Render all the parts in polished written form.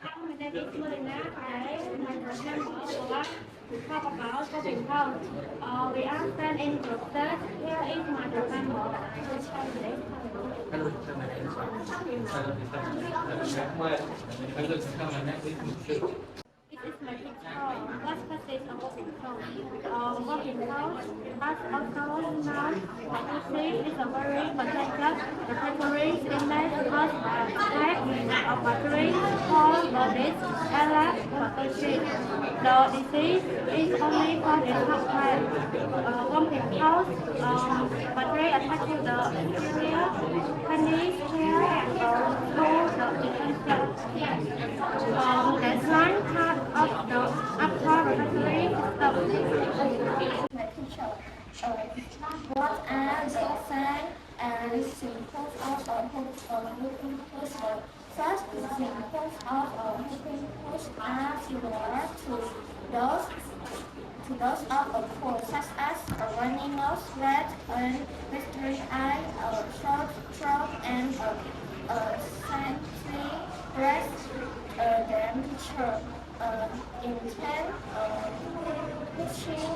My name is Melina. I am a member of us to talk about shopping house. We are friends in process. Here is my member. Hello, my name is This is my picture. What consists of walking house? Walking house, as also known, like is a very protected. The factory stainless cause attack of battery for bodies and less protection. The disease is only for the top time. Walking house, battery attack to the interior, pennies, hair, to the defense. That's one part of the upper respiratory system. My teacher, what are the signs and symptoms of a whooping cough? First, the symptoms of a whooping cough are similar to those of a cold, such as a runny nose, red and blistering eye, a short throat, and a slightly breast temperature, intense pushing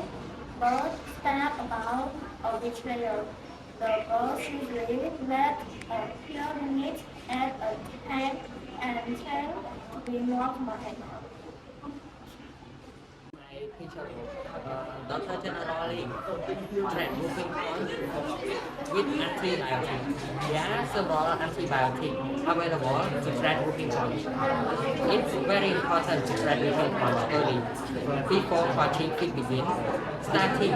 bird stab about a betrayal. The bird usually let a few minutes at a time and tend to be more mine. my picture. Doctor generally treat moving on with antibiotics. There are several antibiotics available to treat moving on. It's very important to treat moving on early before watching it begin. Starting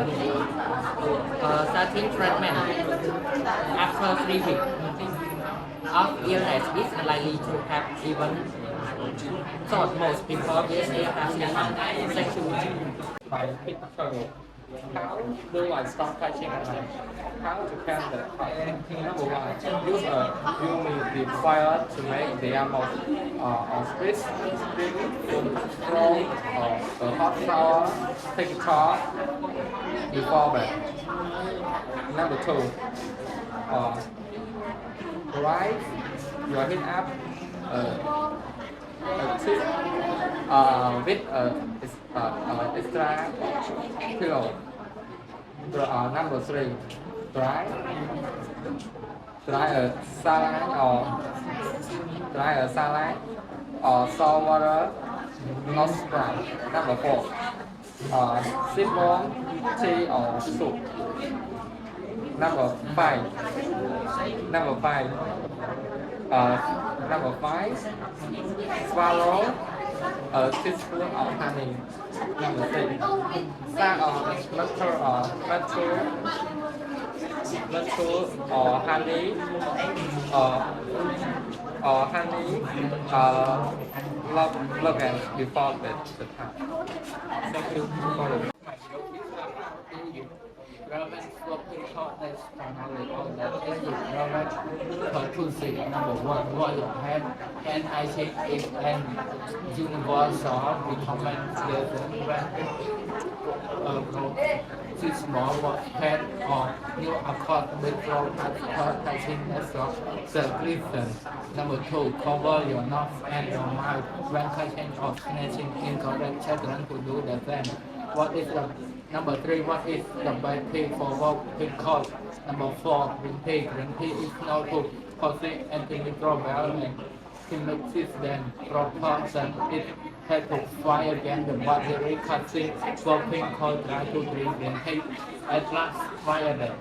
treatment after 3 weeks of illness is unlikely to have even thought most people will still have sexuality. My picture. How do I stop touching a knife? How to can the number one, use a humidifier to make the animals split, from a hot shower, take a shower before bed. Number two, rise your head up a tip with extra pillow. Number three, dry a salad or salt water, not Sprite. Number four, sip warm tea or soup. Number five, number five, number five, swallow a teaspoon of honey. Number six, sack of myrtle or honey or honey logan before the time. Thank you for the Relevant working shortness primarily on the relevant conclusive. Number one, royal hand I check is an universal recommendation when too small what head or new accord with flow touching of circulation. Number two, cover your nose and your mouth when touching or snatching incorrect children who do the same. What is the Number three, what is the best thing for walking course? Number four, green tea. Green tea is known to possess antimicrobial and chemical then proportion. It helps to fight against the bacteria causing walking course. Try to drink green tea at last fire them.